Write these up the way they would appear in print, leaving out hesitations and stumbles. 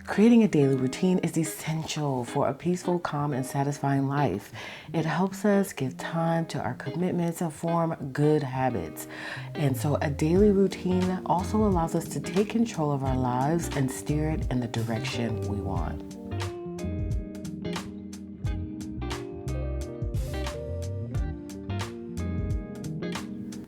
Creating a daily routine is essential for a peaceful, calm, and satisfying life. It helps us give time to our commitments and form good habits. And so a daily routine also allows us to take control of our lives and steer it in the direction we want.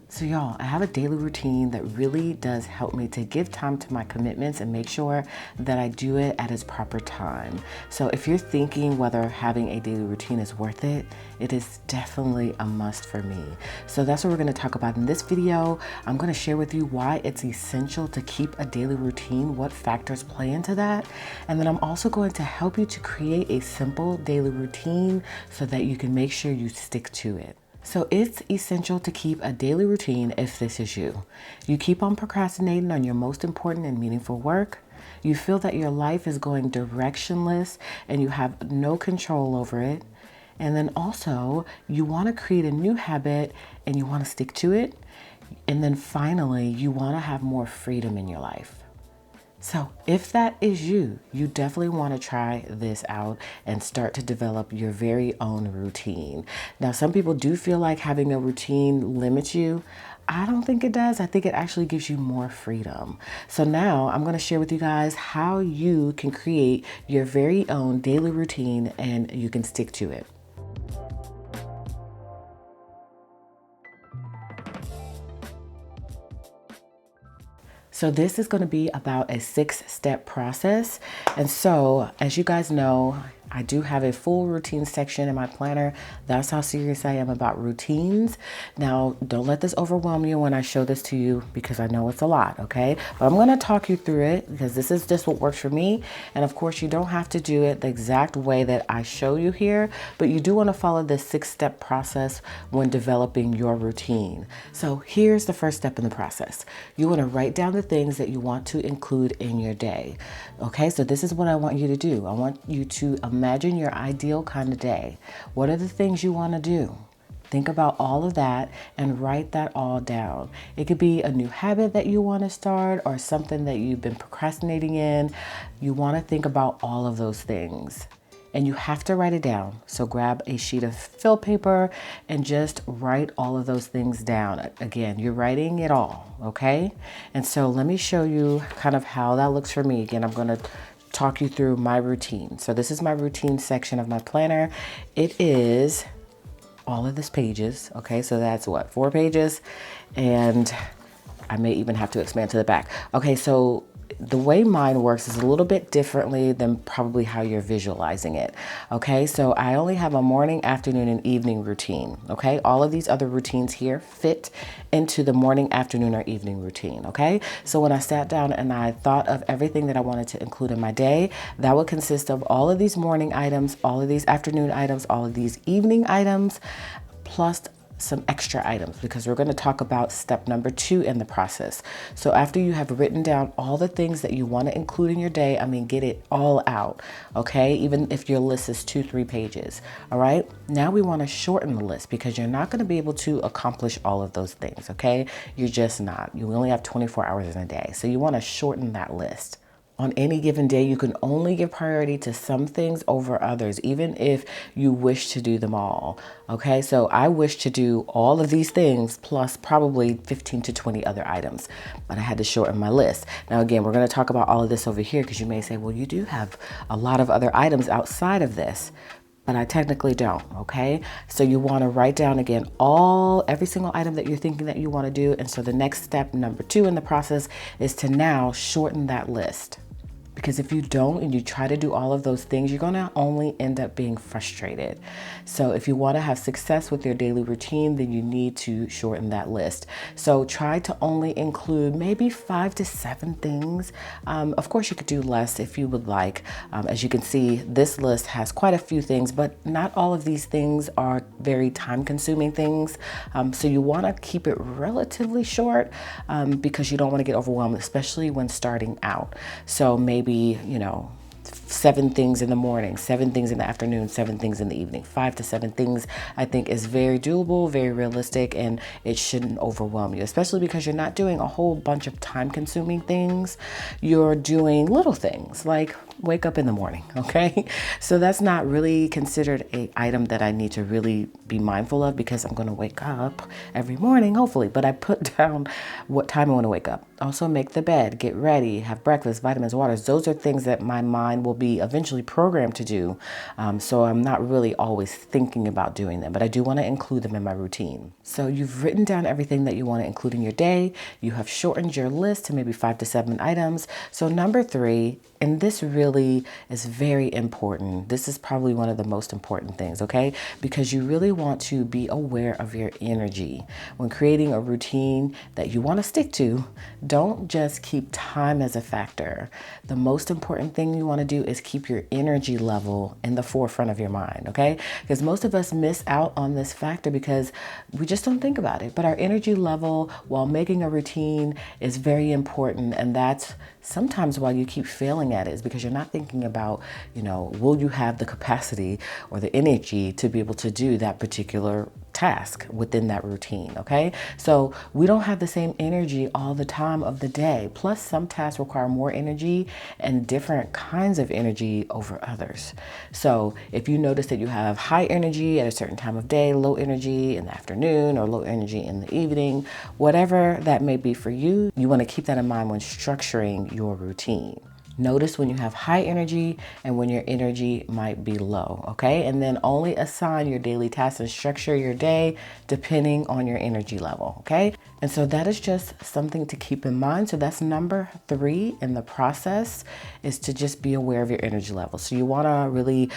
So y'all, I have a daily routine that really does help me to give time to my commitments and make sure that I do it at its proper time. So if you're thinking whether having a daily routine is worth it, it is definitely a must for me. So that's what we're going to talk about in this video. I'm going to share with you why it's essential to keep a daily routine, what factors play into that. And then I'm also going to help you to create a simple daily routine so that you can make sure you stick to it. So it's essential to keep a daily routine if this is you. You keep on procrastinating on your most important and meaningful work. You feel that your life is going directionless and you have no control over it. And then also you want to create a new habit and you want to stick to it. And then finally, you want to have more freedom in your life. So if that is you, you definitely want to try this out and start to develop your very own routine. Now, some people do feel like having a routine limits you. I don't think it does. I think it actually gives you more freedom. So now I'm going to share with you guys how you can create your very own daily routine and you can stick to it. So this is going to be about a 6-step process. And so, as you guys know, I do have a full routine section in my planner. That's how serious I am about routines. Now, don't let this overwhelm you when I show this to you because I know it's a lot, okay? But I'm going to talk you through it because this is just what works for me. And of course, you don't have to do it the exact way that I show you here, but you do want to follow this 6-step process when developing your routine. So here's the first step in the process. You want to write down the things that you want to include in your day. Okay, so this is what I want you to do. I want you to imagine your ideal kind of day. What are the things you want to do? Think about all of that and write that all down. It could be a new habit that you want to start or something that you've been procrastinating in. You want to think about all of those things. And you have to write it down. So grab a sheet of fill paper and just write all of those things down. Again, you're writing it all, okay? And so let me show you kind of how that looks for me. Again, I'm gonna talk you through my routine. So this is my routine section of my planner. It is all of this pages, okay? So that's what, 4 pages? And I may even have to expand to the back. Okay, so the way mine works is a little bit differently than probably how you're visualizing it. Okay, so I only have a morning, afternoon, and evening routine. Okay, all of these other routines here fit into the morning, afternoon, or evening routine. Okay, so when I sat down and I thought of everything that I wanted to include in my day, that would consist of all of these morning items, all of these afternoon items, all of these evening items, plus some extra items because we're going to talk about step number 2 in the process. So after you have written down all the things that you want to include in your day, I mean, get it all out, okay? Even if your list is 2-3 pages, all right? Now we want to shorten the list because you're not going to be able to accomplish all of those things, okay? You're just not. You only have 24 hours in a day. So you want to shorten that list. On any given day, you can only give priority to some things over others, even if you wish to do them all. Okay, so I wish to do all of these things plus probably 15 to 20 other items, but I had to shorten my list. Now, again, we're going to talk about all of this over here because you may say, well, you do have a lot of other items outside of this. But I technically don't, okay? So you want to write down again every single item that you're thinking that you want to do. And so the next step, number 2 in the process, is to now shorten that list. Because if you don't and you try to do all of those things, you're going to only end up being frustrated. So if you want to have success with your daily routine, then you need to shorten that list. So try to only include maybe 5 to 7 things. Of course, you could do less if you would like. As you can see, this list has quite a few things, but not all of these things are very time-consuming things. So you want to keep it relatively short because you don't want to get overwhelmed, especially when starting out. So maybe, 6 7 things in the morning, 7 things in the afternoon, 7 things in the evening. 5 to 7 things I think is very doable, very realistic, and it shouldn't overwhelm you, especially because you're not doing a whole bunch of time consuming things. You're doing little things like wake up in the morning, okay? So that's not really considered a item that I need to really be mindful of because I'm going to wake up every morning, hopefully, but I put down what time I want to wake up. Also make the bed, get ready, have breakfast, vitamins, waters. Those are things that my mind will be eventually programmed to do. So I'm not really always thinking about doing them, but I do want to include them in my routine. So you've written down everything that you want to include in your day. You have shortened your list to maybe 5 to 7 items. So number 3, and this really is very important. This is probably one of the most important things, okay? Because you really want to be aware of your energy. When creating a routine that you want to stick to, don't just keep time as a factor. The most important thing you want to do is keep your energy level in the forefront of your mind, okay? Because most of us miss out on this factor because we just don't think about it. But our energy level while making a routine is very important, and that's sometimes why you keep failing at it, is because you're not thinking about, will you have the capacity or the energy to be able to do that particular task within that routine, okay? So we don't have the same energy all the time of the day. Plus, some tasks require more energy and different kinds of energy over others. So if you notice that you have high energy at a certain time of day, low energy in the afternoon, or low energy in the evening, whatever that may be for you, you want to keep that in mind when structuring your routine. Notice when you have high energy and when your energy might be low, okay? And then only assign your daily tasks and structure your day depending on your energy level, okay? And so that is just something to keep in mind. So that's number 3 in the process, is to just be aware of your energy level. So you want to really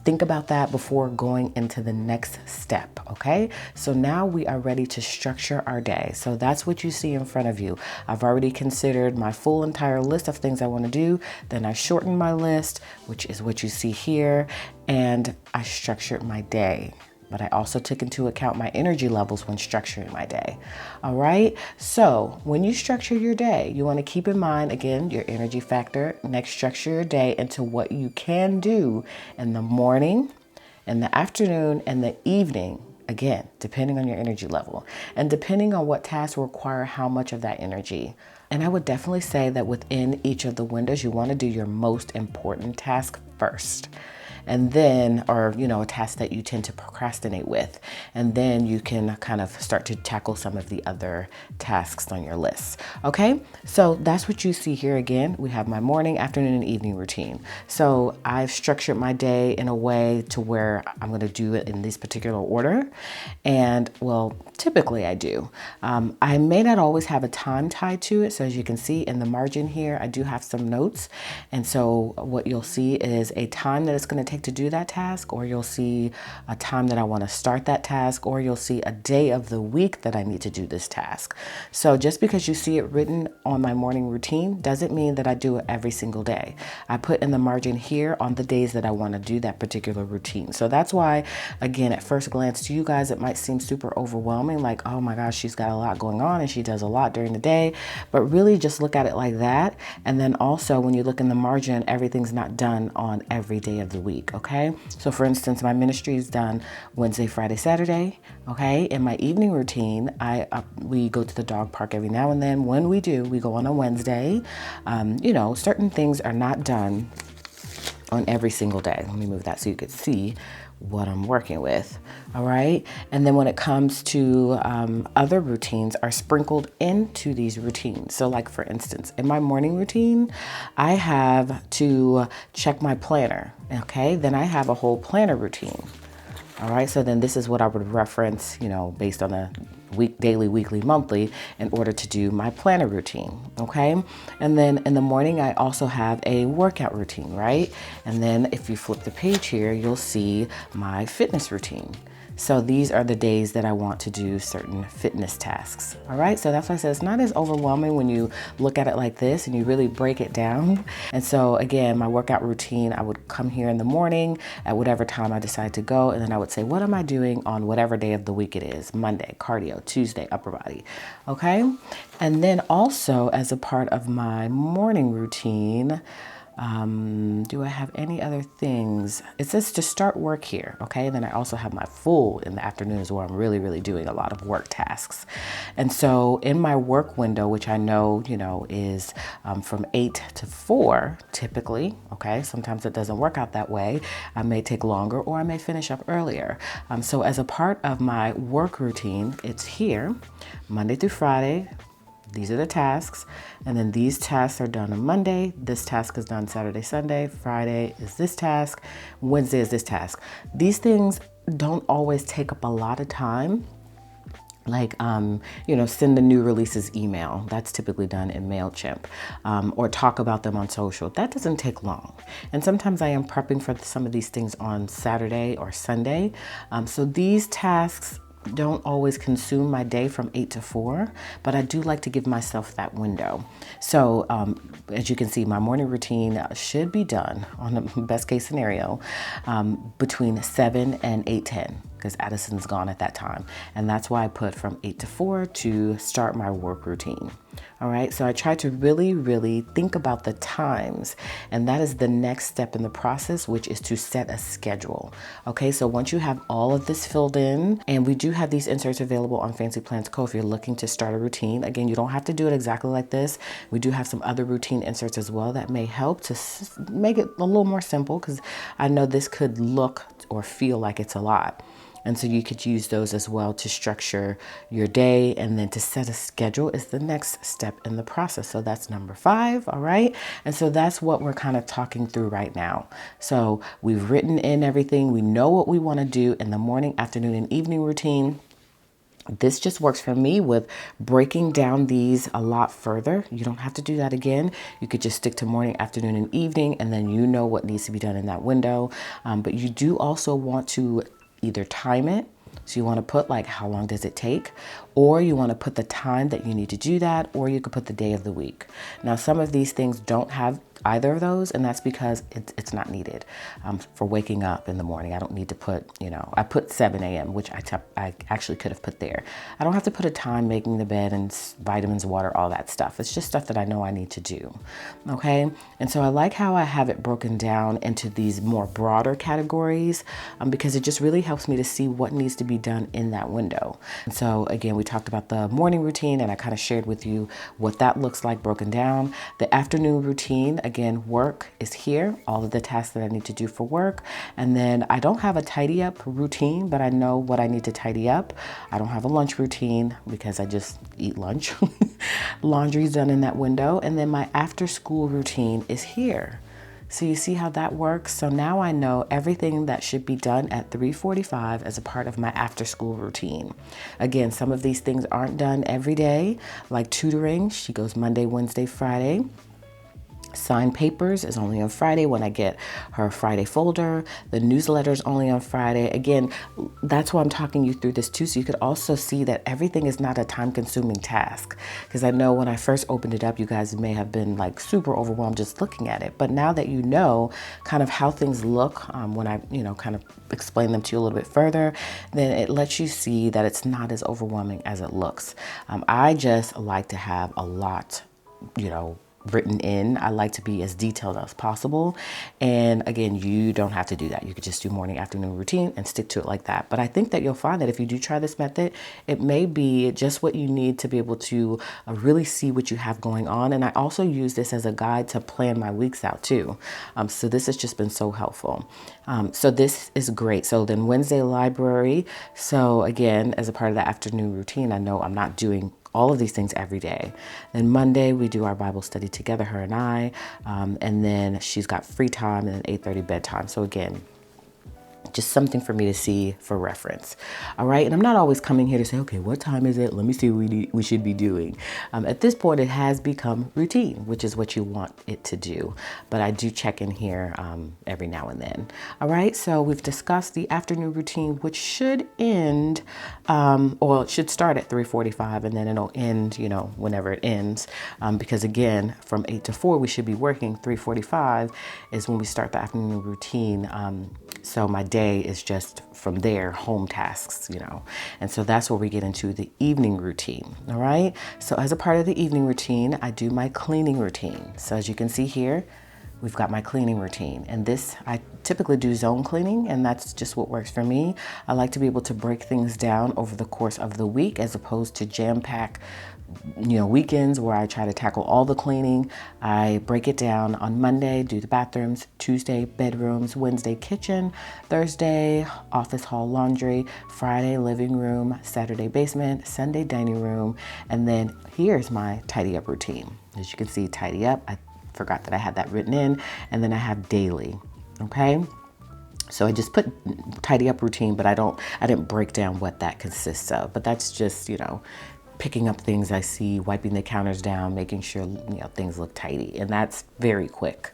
think about that before going into the next step, okay? So now we are ready to structure our day. So that's what you see in front of you. I've already considered my full entire list of things I want to do. Then I shortened my list, which is what you see here, and I structured my day. But I also took into account my energy levels when structuring my day. All right. So when you structure your day, you want to keep in mind, again, your energy factor. Next, structure your day into what you can do in the morning, in the afternoon, and the evening. Again, depending on your energy level and depending on what tasks require how much of that energy. And I would definitely say that within each of the windows, you want to do your most important task first. And then, or, a task that you tend to procrastinate with. And then you can kind of start to tackle some of the other tasks on your list. Okay, so that's what you see here. Again, we have my morning, afternoon, and evening routine. So I've structured my day in a way to where I'm going to do it in this particular order. And well, typically I do. I may not always have a time tied to it. So as you can see in the margin here, I do have some notes. And so what you'll see is a time that it's going to take to do that task, or you'll see a time that I want to start that task, or you'll see a day of the week that I need to do this task. So just because you see it written on my morning routine doesn't mean that I do it every single day. I put in the margin here on the days that I want to do that particular routine. So that's why, again, at first glance to you guys, it might seem super overwhelming, like, oh my gosh, she's got a lot going on and she does a lot during the day. But really just look at it like that. And then also when you look in the margin, everything's not done on every day of the week. Okay, so for instance, my ministry is done Wednesday, Friday, Saturday. Okay, in my evening routine, we go to the dog park every now and then. When we do, we go on a Wednesday. Certain things are not done on every single day. Let me move that so you could see what I'm working with. All right. And then when it comes to other routines are sprinkled into these routines. So like for instance, in my morning routine, I have to check my planner. Okay. Then I have a whole planner routine. All right. So then this is what I would reference, based on the daily, weekly, monthly, in order to do my planner routine. Okay. And then in the morning, I also have a workout routine, right? And then if you flip the page here, you'll see my fitness routine. So these are the days that I want to do certain fitness tasks. All right, so that's why I said it's not as overwhelming when you look at it like this and you really break it down. And so again, my workout routine, I would come here in the morning at whatever time I decide to go. And then I would say, what am I doing on whatever day of the week it is? Monday, cardio, Tuesday, upper body. Okay. And then also as a part of my morning routine, Do I have any other things? It says to start work here, okay? And then I also have my full in the afternoons where I'm really, really doing a lot of work tasks. And so in my work window, which I know, is from 8 to 4 typically, okay? Sometimes it doesn't work out that way. I may take longer or I may finish up earlier. So as a part of my work routine, it's here, Monday through Friday. These are the tasks, and then these tasks are done on Monday. This task is done Saturday, Sunday. Friday is this task. Wednesday is this task. These things don't always take up a lot of time. Like, send the new releases email. That's typically done in MailChimp, or talk about them on social. That doesn't take long. And sometimes I am prepping for some of these things on Saturday or Sunday. So these tasks don't always consume my day from 8 to 4, but I do like to give myself that window. So as you can see, my morning routine should be done on the best case scenario between 7 and 8:10, because Addison's gone at that time. And that's why I put from 8 to 4 to start my work routine. All right, so I try to really, really think about the times, and that is the next step in the process, which is to set a schedule. Okay, so once you have all of this filled in, and we do have these inserts available on Fancy Plans Co. if you're looking to start a routine. Again, you don't have to do it exactly like this. We do have some other routine inserts as well that may help to make it a little more simple, because I know this could look or feel like it's a lot. And so you could use those as well to structure your day, and then to set a schedule is the next step in the process. So that's number 5, all right? And so that's what we're kind of talking through right now. So we've written in everything. We know what we want to do in the morning, afternoon, and evening routine. This just works for me with breaking down these a lot further. You don't have to do that again. You could just stick to morning, afternoon, and evening, and then you know what needs to be done in that window. But you do also want to either time it. So you want to put like how long does it take, or you want to put the time that you need to do that, or you could put the day of the week. Now, some of these things don't have either of those, and that's because it's not needed for waking up in the morning. I don't need to put, I put 7 a.m., which I actually could have put there. I don't have to put a time making the bed and vitamins, water, all that stuff. It's just stuff that I know I need to do, okay? And so I like how I have it broken down into these more broader categories because it just really helps me to see what needs to be done in that window. And so again, we talked about the morning routine, and I kind of shared with you what that looks like broken down. The afternoon routine, again, work is here, all of the tasks that I need to do for work. And then I don't have a tidy up routine, but I know what I need to tidy up. I don't have a lunch routine because I just eat lunch. Laundry's done in that window. And then my after school routine is here. So you see how that works? So now I know everything that should be done at 3:45 as a part of my after school routine. Again, some of these things aren't done every day, like tutoring. She goes Monday, Wednesday, Friday. Sign papers is only on Friday when I get her Friday folder. The newsletter is only on Friday. Again, that's why I'm talking you through this too, so you could also see that everything is not a time-consuming task. Because I know when I first opened it up, you guys may have been like super overwhelmed just looking at it. But now that you know kind of how things look when I, kind of explain them to you a little bit further, then it lets you see that it's not as overwhelming as it looks. I just like to have a lot, written in. I like to be as detailed as possible. And again, you don't have to do that. You could just do morning, afternoon routine and stick to it like that. But I think that you'll find that if you do try this method, it may be just what you need to be able to really see what you have going on. And I also use this as a guide to plan my weeks out too. So this has just been so helpful. So this is great. So then Wednesday library. So again, as a part of the afternoon routine, I know I'm not doing all of these things every day. Then Monday, we do our Bible study together, her and I. And then she's got free time and then 8:30 bedtime. So again, just something for me to see for reference. All right. And I'm not always coming here to say, okay, what time is it? Let me see what we should be doing. At this point, it has become routine, which is what you want it to do. But I do check in here every now and then. All right. So we've discussed the afternoon routine, which should end, or it should start at 3:45 and then it'll end, whenever it ends. Because again, from 8 to 4, we should be working. 3:45 is when we start the afternoon routine. So my day is just from there, home tasks, And so that's where we get into the evening routine, all right? So as a part of the evening routine, I do my cleaning routine. So as you can see here, we've got my cleaning routine. And this, I typically do zone cleaning, and that's just what works for me. I like to be able to break things down over the course of the week as opposed to jam pack weekends where I try to tackle all the cleaning. I break it down on Monday, do the bathrooms, Tuesday, bedrooms, Wednesday, kitchen, Thursday, office hall laundry, Friday, living room, Saturday, basement, Sunday, dining room, and then here's my tidy up routine. As you can see, tidy up, I forgot that I had that written in, and then I have daily, okay? So I just put tidy up routine, but I didn't break down what that consists of, but that's just, picking up things I see, wiping the counters down, making sure, things look tidy. And that's very quick.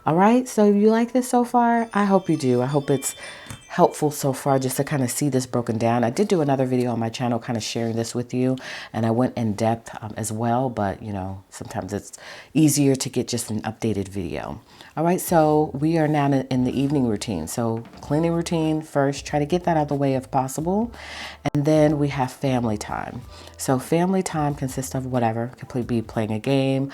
All right, so if you like this so far, I hope you do. I hope it's helpful so far just to kind of see this broken down. I did do another video on my channel kind of sharing this with you, and I went in depth as well, but sometimes it's easier to get just an updated video. All right, so we are now in the evening routine. So cleaning routine first, try to get that out of the way if possible. And then we have family time. So family time consists of whatever, could be playing a game,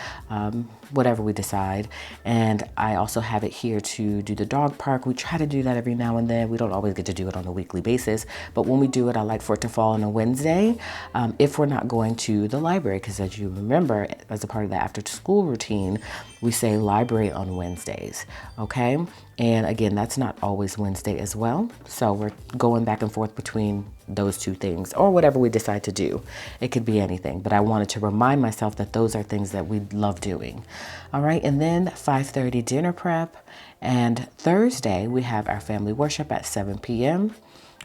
whatever we decide. And I also have it here to do the dog park. We try to do that every now and then. We don't always get to do it on a weekly basis, but when we do it, I like for it to fall on a Wednesday if we're not going to the library, because as you remember, as a part of the after school routine, we say library on Wednesdays, okay? And again, that's not always Wednesday as well. So we're going back and forth between those two things or whatever we decide to do. It could be anything, but I wanted to remind myself that those are things that we love doing. All right, and then 5:30 dinner prep. And Thursday, we have our family worship at 7 p.m.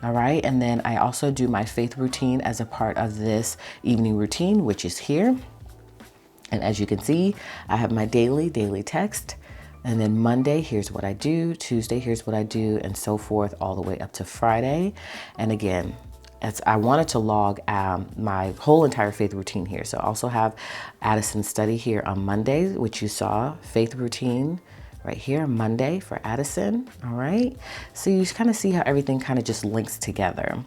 All right, and then I also do my faith routine as a part of this evening routine, which is here. And as you can see, I have my daily text. And then Monday, here's what I do. Tuesday, here's what I do, and so forth all the way up to Friday. And again, I wanted to log my whole entire faith routine here. So I also have Addison's study here on Monday, which you saw, faith routine right here, Monday for Addison, all right? So you kind of see how everything kind of just links together.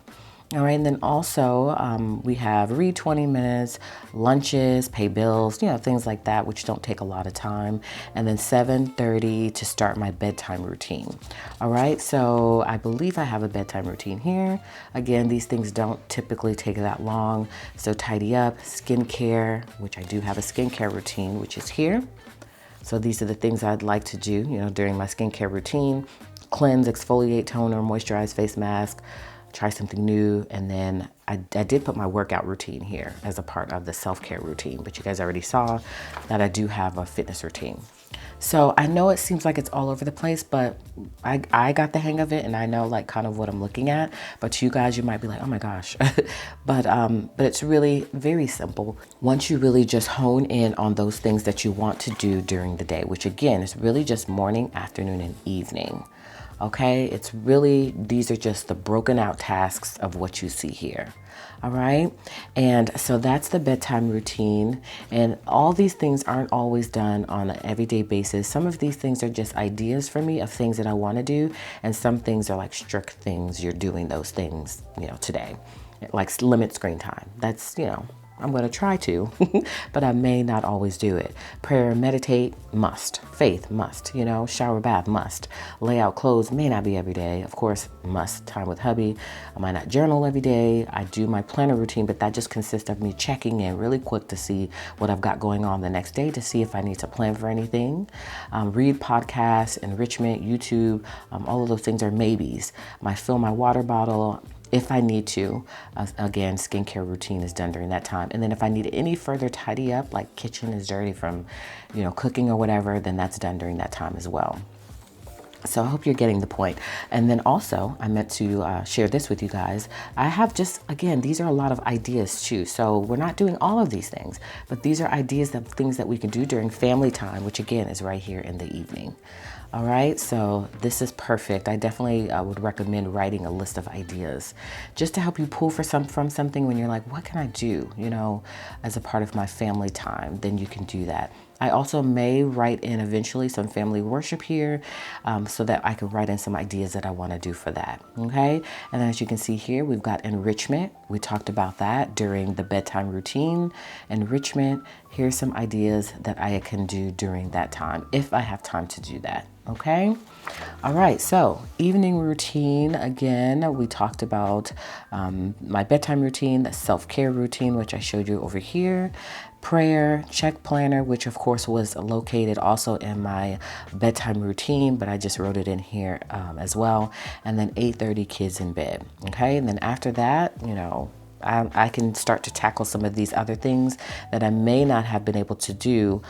All right, and then also we have read 20 minutes, lunches, pay bills, things like that, which don't take a lot of time. And then 7:30 to start my bedtime routine. All right, so I believe I have a bedtime routine here. Again, these things don't typically take that long. So tidy up, skincare, which I do have a skincare routine, which is here. So these are the things I'd like to do, during my skincare routine. Cleanse, exfoliate, toner, moisturize, face mask, try something new. And then I did put my workout routine here as a part of the self-care routine, but you guys already saw that I do have a fitness routine. So I know it seems like it's all over the place, but I got the hang of it, and I know kind of what I'm looking at. But to you guys, you might be like, oh my gosh. but it's really very simple. Once you really just hone in on those things that you want to do during the day, which again is really just morning, afternoon, and evening. Okay, it's really, these are just the broken out tasks of what you see here. All right, and so that's the bedtime routine, and all these things aren't always done on an everyday basis. Some of these things are just ideas for me of things that I want to do, and some things are like strict things. You're doing those things, today, like limit screen time. That's, I'm going to try to, but I may not always do it. Prayer, meditate, must. Faith, must. Shower, bath, must. Lay out clothes, may not be every day. Of course, must. Time with hubby. I might not journal every day. I do my planner routine, but that just consists of me checking in really quick to see what I've got going on the next day, to see if I need to plan for anything. Read podcasts, enrichment, YouTube. All of those things are maybes. Fill my water bottle, if I need to. Again, skincare routine is done during that time. And then if I need any further tidy up, like kitchen is dirty from, cooking or whatever, then that's done during that time as well. So I hope you're getting the point. And then also, I meant to share this with you guys. I have again, these are a lot of ideas too. So we're not doing all of these things, but these are ideas of things that we can do during family time, which again is right here in the evening. All right, so this is perfect. I definitely would recommend writing a list of ideas just to help you pull from something when you're like, what can I do, as a part of my family time? Then you can do that. I also may write in eventually some family worship here so that I can write in some ideas that I want to do for that. Okay. And as you can see here, we've got enrichment. We talked about that during the bedtime routine. Enrichment. Here's some ideas that I can do during that time if I have time to do that. Okay. All right. So evening routine. Again, we talked about my bedtime routine, the self-care routine, which I showed you over here. Prayer, check planner, which of course was located also in my bedtime routine, but I just wrote it in here as well. And then 8:30 kids in bed. Okay. And then after that, you know, I can start to tackle some of these other things that I may not have been able to do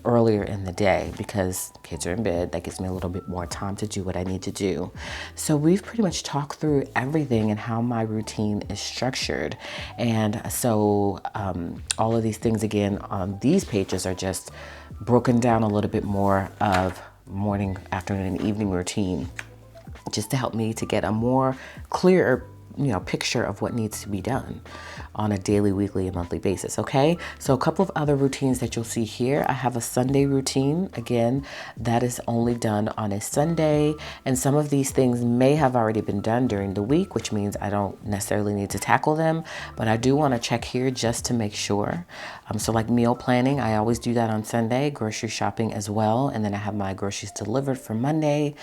earlier in the day because kids are in bed. That gives me a little bit more time to do what I need to do. So we've pretty much talked through everything and how my routine is structured. And so all of these things again on these pages are just broken down a little bit more of morning, afternoon, and evening routine, just to help me to get a more clearer picture of what needs to be done on a daily, weekly, and monthly basis. Okay. So a couple of other routines that you'll see here. I have a Sunday routine. Again, that is only done on a Sunday. And some of these things may have already been done during the week, which means I don't necessarily need to tackle them, but I do want to check here just to make sure. So like meal planning, I always do that on Sunday, grocery shopping as well. And then I have my groceries delivered for Monday.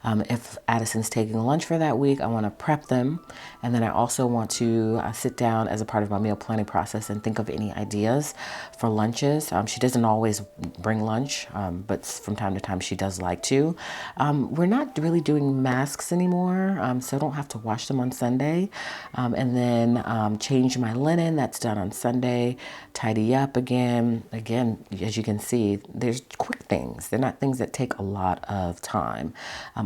If Addison's taking lunch for that week, I want to prep them. And then I also want to sit down as a part of my meal planning process and think of any ideas for lunches. She doesn't always bring lunch, but from time to time she does like to. We're not really doing masks anymore, so I don't have to wash them on Sunday. And then change my linen, that's done on Sunday. Tidy up again. Again, as you can see, there's quick things. They're not things that take a lot of time.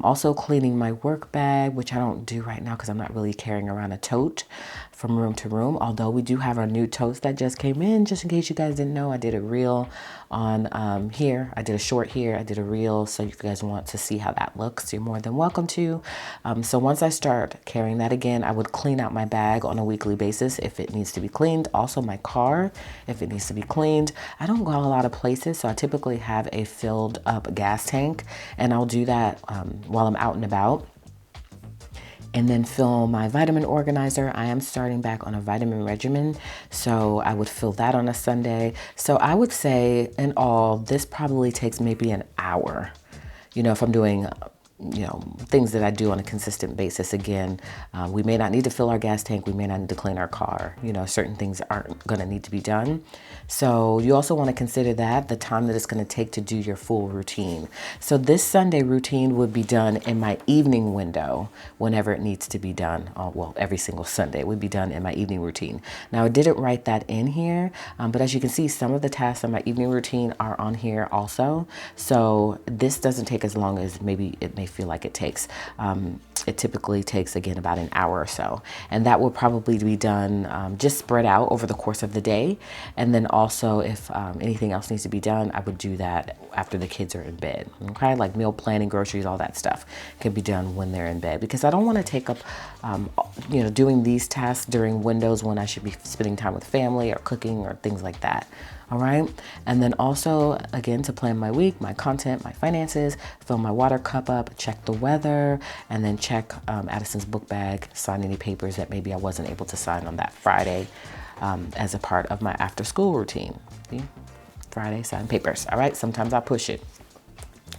Also cleaning my work bag, which I don't do right now because I'm not really carrying around a tote from room to room, although we do have our new totes that just came in. Just in case you guys didn't know, I did a reel on here. I did a short here. I did a reel, so if you guys want to see how that looks, you're more than welcome to. So once I start carrying that again, I would clean out my bag on a weekly basis if it needs to be cleaned. Also my car, if it needs to be cleaned. I don't go a lot of places, so I typically have a filled up gas tank, and I'll do that while I'm out and about. And then fill my vitamin organizer. I am starting back on a vitamin regimen, so I would fill that on a Sunday. So I would say in all, this probably takes maybe an hour, if I'm doing things that I do on a consistent basis. Again, we may not need to fill our gas tank. We may not need to clean our car. Certain things aren't going to need to be done. So you also want to consider that, the time that it's going to take to do your full routine. So this Sunday routine would be done in my evening window whenever it needs to be done. Well, every single Sunday it would be done in my evening routine. Now, I didn't write that in here, but as you can see, some of the tasks in my evening routine are on here also. So this doesn't take as long as maybe it may feel like it takes. It typically takes, again, about an hour or so. And that will probably be done just spread out over the course of the day. And then also if anything else needs to be done, I would do that after the kids are in bed. Okay, like meal planning, groceries, all that stuff can be done when they're in bed, because I don't want to take up, doing these tasks during windows when I should be spending time with family or cooking or things like that. All right. And then also, again, to plan my week, my content, my finances, fill my water cup up, check the weather, and then check Addison's book bag, sign any papers that maybe I wasn't able to sign on that Friday as a part of my after school routine. See? Friday, sign papers. All right. Sometimes I push it,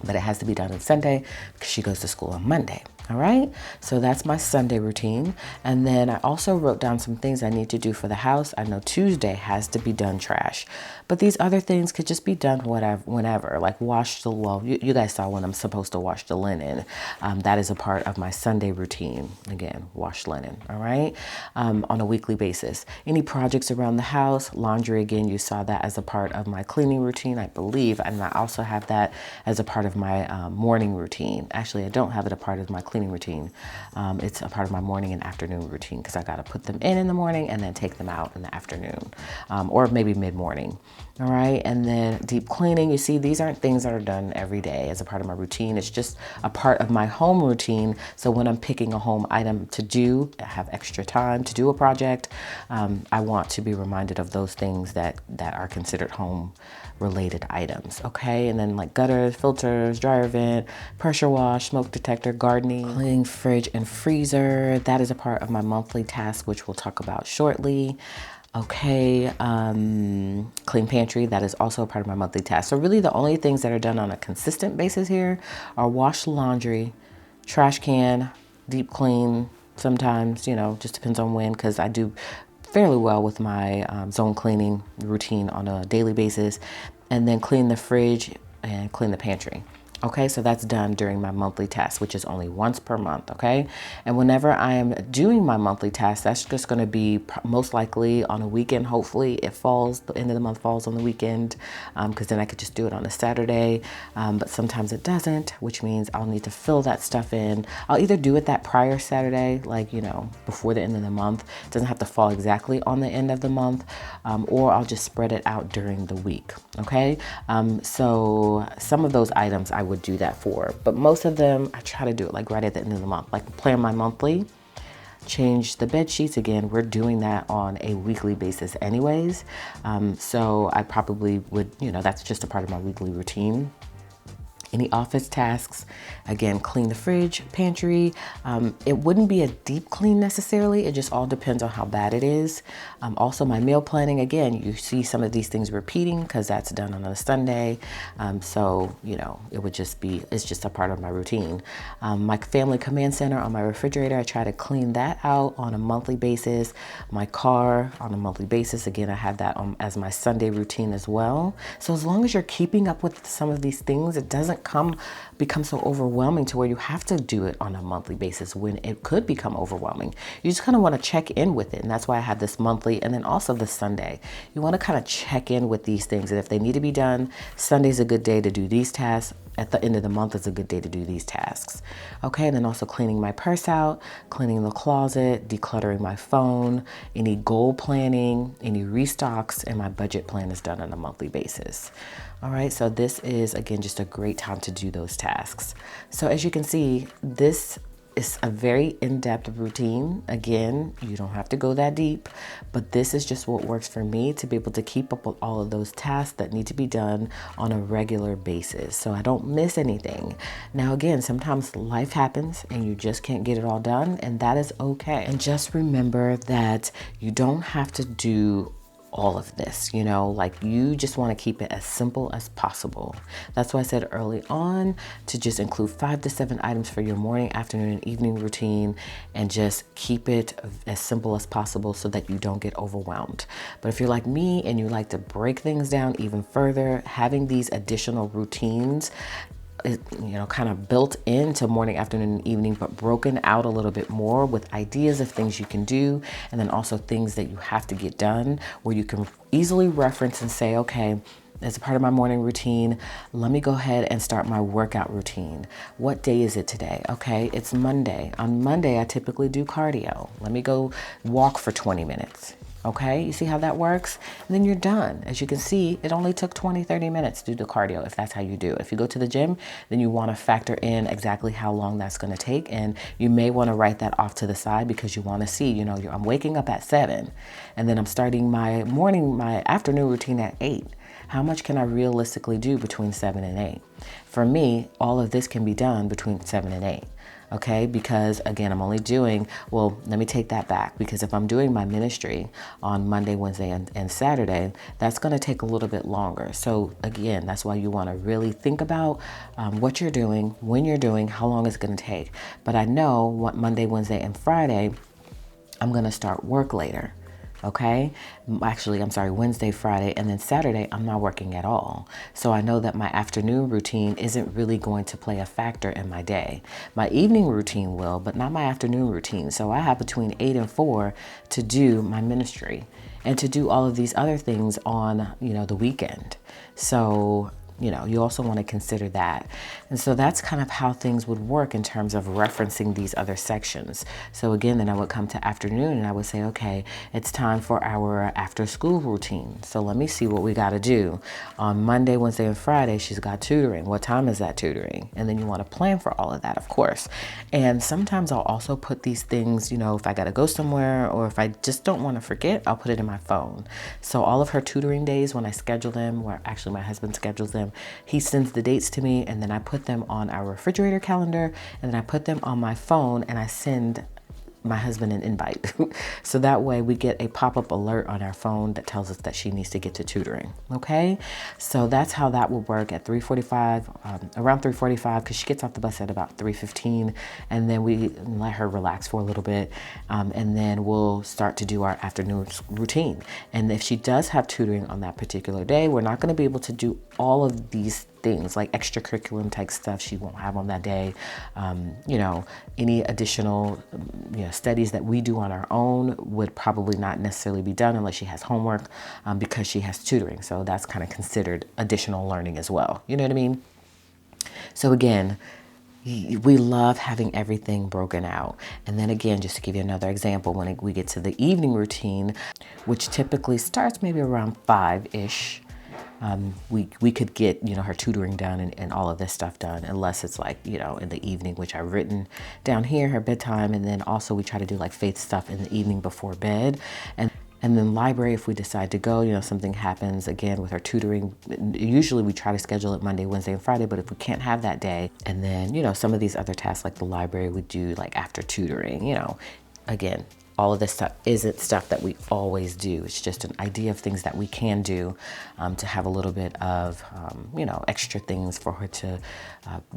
but it has to be done on Sunday because she goes to school on Monday. All right, so that's my Sunday routine. And then I also wrote down some things I need to do for the house. I know Tuesday has to be done trash, but these other things could just be done whenever, like wash the, well, you guys saw when I'm supposed to wash the linen. That is a part of my Sunday routine. Again, wash linen, all right, on a weekly basis. Any projects around the house, laundry, again, you saw that as a part of my cleaning routine, I believe. And I also have that as a part of my morning routine. Actually, I don't have it a part of my cleaning cleaning routine. It's a part of my morning and afternoon routine because I got to put them in the morning and then take them out in the afternoon, or maybe mid-morning. All right, and then deep cleaning, you see, these aren't things that are done every day as a part of my routine. It's just a part of my home routine. So when I'm picking a home item to do, I have extra time to do a project, I want to be reminded of those things that are considered home related items. Okay, and then like gutters, filters, dryer vent, pressure wash, smoke detector, gardening, cleaning fridge and freezer. That is a part of my monthly task, which we'll talk about shortly. Okay, clean pantry, that is also a part of my monthly task. So really the only things that are done on a consistent basis here are wash laundry, trash can, deep clean, sometimes, you know, just depends on when, because I do fairly well with my zone cleaning routine on a daily basis, and then clean the fridge and clean the pantry. Okay, so that's done during my monthly task, which is only once per month, okay? And whenever I am doing my monthly task, that's just gonna be most likely on a weekend. Hopefully it falls, the end of the month falls on the weekend, because then I could just do it on a Saturday, but sometimes it doesn't, which means I'll need to fill that stuff in. I'll either do it that prior Saturday, like, you know, before the end of the month. It doesn't have to fall exactly on the end of the month, or I'll just spread it out during the week, okay? So some of those items I would do that for, but most of them I try to do it like right at the end of the month, like plan my monthly, change the bed sheets. Again, we're doing that on a weekly basis anyways, so I probably would, you know, that's just a part of my weekly routine. Any office tasks, again, clean the fridge, pantry. It wouldn't be a deep clean necessarily. It just all depends on how bad it is. Also my meal planning, again, you see some of these things repeating because that's done on a Sunday. So, you know, it would just be, it's just a part of my routine. My family command center on my refrigerator, I try to clean that out on a monthly basis. My car on a monthly basis, again, I have that as my Sunday routine as well. So as long as you're keeping up with some of these things, it doesn't become so overwhelming to where you have to do it on a monthly basis when it could become overwhelming. You just kind of want to check in with it. And that's why I have this monthly and then also the Sunday. You want to kind of check in with these things. And if they need to be done, Sunday's a good day to do these tasks. At the end of the month is a good day to do these tasks. Okay, and then also cleaning my purse out, cleaning the closet, decluttering my phone, any goal planning, any restocks, and my budget plan is done on a monthly basis. All right, so this is, again, just a great time to do those tasks. So as you can see, this is a very in-depth routine. Again, you don't have to go that deep, but this is just what works for me to be able to keep up with all of those tasks that need to be done on a regular basis, so I don't miss anything. Now, again, sometimes life happens and you just can't get it all done, and that is okay. And just remember that you don't have to do all of this, you know, like you just want to keep it as simple as possible. That's why I said early on to just include 5 to 7 items for your morning, afternoon, and evening routine, and just keep it as simple as possible so that you don't get overwhelmed. But if you're like me and you like to break things down even further, having these additional routines, you know, kind of built into morning, afternoon, and evening, but broken out a little bit more with ideas of things you can do, and then also things that you have to get done, where you can easily reference and say, okay, as a part of my morning routine, let me go ahead and start my workout routine. What day is it today? Okay, it's Monday. On Monday, I typically do cardio. Let me go walk for 20 minutes. Okay, you see how that works? And then you're done. As you can see, it only took 20-30 minutes to do the cardio if that's how you do it. If you go to the gym, then you want to factor in exactly how long that's going to take, and you may want to write that off to the side because you want to see, you know, I'm waking up at 7 and then I'm starting my afternoon routine at 8. How much can I realistically do between 7 and 8? For me, all of this can be done between 7 and 8. Okay, because again, I'm only doing, well, let me take that back, because if I'm doing my ministry on Monday, Wednesday, and Saturday, that's going to take a little bit longer. So again, that's why you want to really think about what you're doing, when you're doing, how long it's going to take. But I know what Monday, Wednesday, and Friday, I'm going to start work later. Okay, actually, I'm sorry, Wednesday, Friday, and then Saturday, I'm not working at all. So I know that my afternoon routine isn't really going to play a factor in my day. My evening routine will, but not my afternoon routine. So I have between 8 and 4 to do my ministry and to do all of these other things on, you know, the weekend. So you also want to consider that. And so that's kind of how things would work in terms of referencing these other sections. So again, then I would come to afternoon and I would say, okay, it's time for our after school routine. So let me see what we got to do. On Monday, Wednesday, and Friday, she's got tutoring. What time is that tutoring? And then you want to plan for all of that, of course. And sometimes I'll also put these things, if I got to go somewhere or if I just don't want to forget, I'll put it in my phone. So all of her tutoring days, when I schedule them, where actually my husband schedules them, he sends the dates to me, and then I put them on our refrigerator calendar, and then I put them on my phone, and I send my husband an invite. So that way we get a pop-up alert on our phone that tells us that she needs to get to tutoring. Okay, so that's how that will work at 3:45, around 3:45, because she gets off the bus at about 3:15, and then we let her relax for a little bit, and then we'll start to do our afternoon routine. And if she does have tutoring on that particular day, we're not going to be able to do all of these things like extracurriculum type stuff she won't have on that day. Any additional studies that we do on our own would probably not necessarily be done unless she has homework, because she has tutoring. So that's kind of considered additional learning as well. You know what I mean? So again, we love having everything broken out. And then again, just to give you another example, when we get to the evening routine, which typically starts maybe around 5-ish, we could get, her tutoring done and all of this stuff done, unless it's like, in the evening, which I've written down here, her bedtime. And then also we try to do like faith stuff in the evening before bed. And then library, if we decide to go, something happens again with her tutoring. Usually we try to schedule it Monday, Wednesday, and Friday, but if we can't have that day, and then, some of these other tasks like the library, we do like after tutoring, again, all of this stuff isn't stuff that we always do. It's just an idea of things that we can do, to have a little bit of, extra things for her to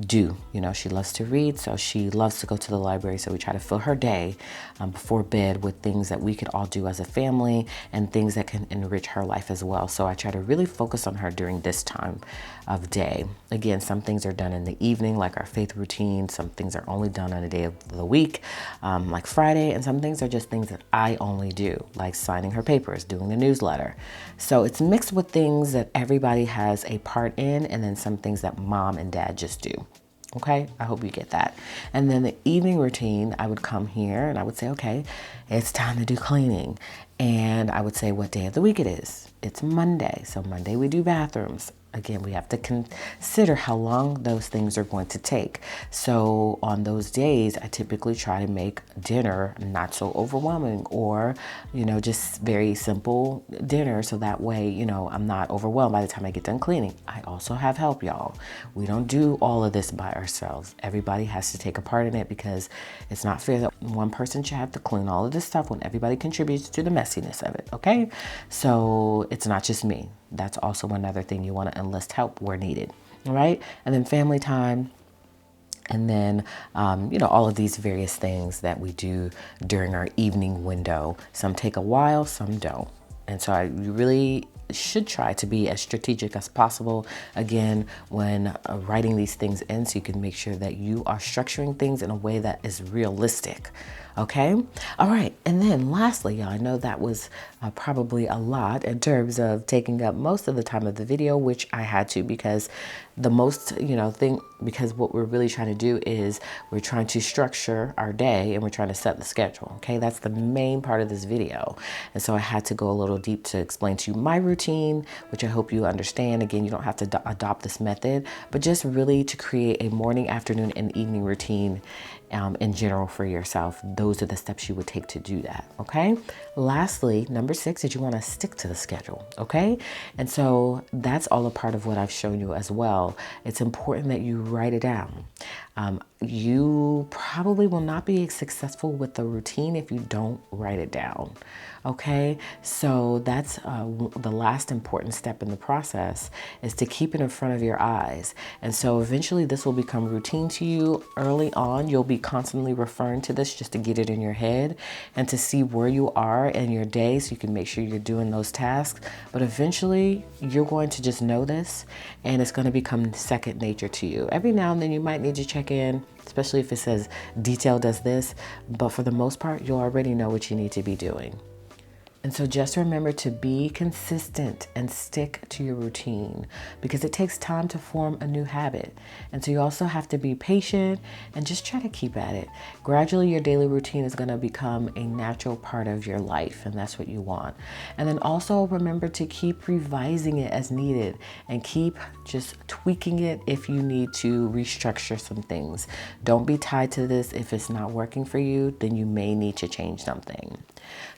do. She loves to read, so she loves to go to the library. So we try to fill her day before bed with things that we could all do as a family and things that can enrich her life as well. So I try to really focus on her during this time of day. Again, some things are done in the evening, like our faith routine. Some things are only done on a day of the week, like Friday, and some things are just things that I only do, like signing her papers, doing the newsletter. So it's mixed with things that everybody has a part in, and then some things that mom and dad just do. Okay, I hope you get that. And then the evening routine, I would come here and I would say, okay, it's time to do cleaning. And I would say what day of the week it is. It's Monday. So Monday we do bathrooms. Again, we have to consider how long those things are going to take. So on those days, I typically try to make dinner not so overwhelming, or, just very simple dinner. So that way, I'm not overwhelmed by the time I get done cleaning. I also have help, y'all. We don't do all of this by ourselves. Everybody has to take a part in it, because it's not fair that one person should have to clean all of this stuff when everybody contributes to the messiness of it. Okay. So it's not just me. That's also another thing. You want to enlist help where needed. All right. And then family time. And then, all of these various things that we do during our evening window. Some take a while, some don't. And so I really should try to be as strategic as possible, again, when writing these things in, so you can make sure that you are structuring things in a way that is realistic. Okay. All right. And then lastly, y'all, I know that was probably a lot in terms of taking up most of the time of the video, which I had to, because the most, because what we're really trying to do is we're trying to structure our day and we're trying to set the schedule. Okay. That's the main part of this video. And so I had to go a little deep to explain to you my routine, which I hope you understand. Again, you don't have to adopt this method, but just really to create a morning, afternoon, and evening routine in general for yourself. Those are the steps you would take to do that. Okay. Lastly, number 6 is you want to stick to the schedule. Okay. And so that's all a part of what I've shown you as well. It's important that you write it down. You probably will not be successful with the routine if you don't write it down. Okay, so that's the last important step in the process, is to keep it in front of your eyes. And so eventually this will become routine to you. Early on, you'll be constantly referring to this just to get it in your head and to see where you are in your day, so you can make sure you're doing those tasks. But eventually you're going to just know this, and it's going to become second nature to you. Every now and then you might need to check in, especially if it says detail does this, but for the most part, you already know what you need to be doing. And so just remember to be consistent and stick to your routine because it takes time to form a new habit. And so you also have to be patient and just try to keep at it. Gradually, your daily routine is going to become a natural part of your life, and that's what you want. And then also remember to keep revising it as needed and keep just tweaking it if you need to restructure some things. Don't be tied to this. If it's not working for you, then you may need to change something.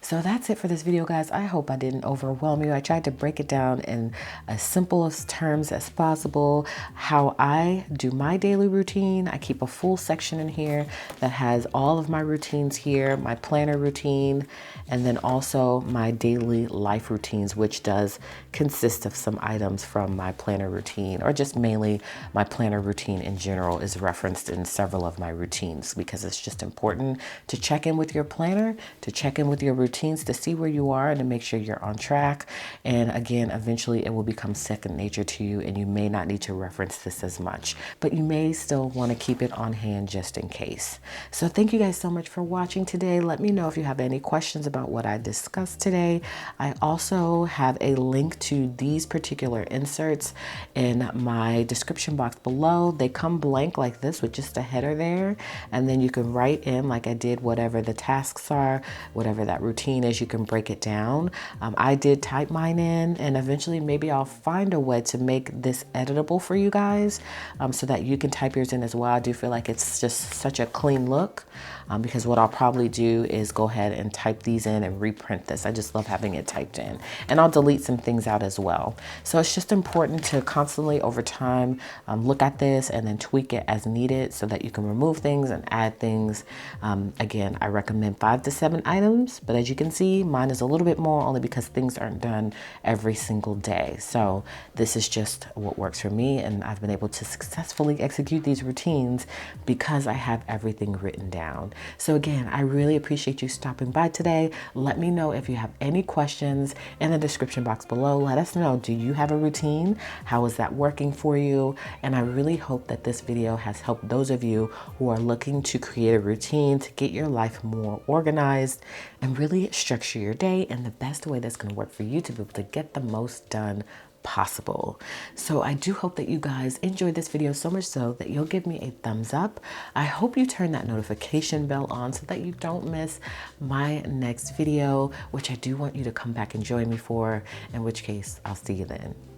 So that's it for this video, guys. I hope I didn't overwhelm you. I tried to break it down in as simple as terms as possible. How I do my daily routine. I keep a full section in here that has all of my routines here, my planner routine, and then also my daily life routines, which does consist of some items from my planner routine, or just mainly my planner routine in general is referenced in several of my routines because it's just important to check in with your planner, to check in with your routines to see where you are and to make sure you're on track. And again, eventually it will become second nature to you and you may not need to reference this as much, but you may still want to keep it on hand just in case. So thank you guys so much for watching today. Let me know if you have any questions about what I discussed today. I also have a link to these particular inserts in my description box below. They come blank like this with just a header there, and then you can write in, like I did, whatever the tasks are, whatever that routine is, you can break it down. I did type mine in, and eventually maybe I'll find a way to make this editable for you guys so that you can type yours in as well. I do feel like it's just such a clean look because what I'll probably do is go ahead and type these in and reprint this. I just love having it typed in, and I'll delete some things out as well. So it's just important to constantly over time look at this and then tweak it as needed so that you can remove things and add things. Again, I recommend 5 to 7 items, but as you can see, mine is a little bit more only because things aren't done every single day. So this is just what works for me, and I've been able to successfully execute these routines because I have everything written down. So again, I really appreciate you stopping by today. Let me know if you have any questions in the description box below. Let us know, do you have a routine? How is that working for you? And I really hope that this video has helped those of you who are looking to create a routine to get your life more organized and really structure your day in the best way that's going to work for you to be able to get the most done possible. So I do hope that you guys enjoyed this video so much so that you'll give me a thumbs up. I hope you turn that notification bell on so that you don't miss my next video, which I do want you to come back and join me for, in which case I'll see you then.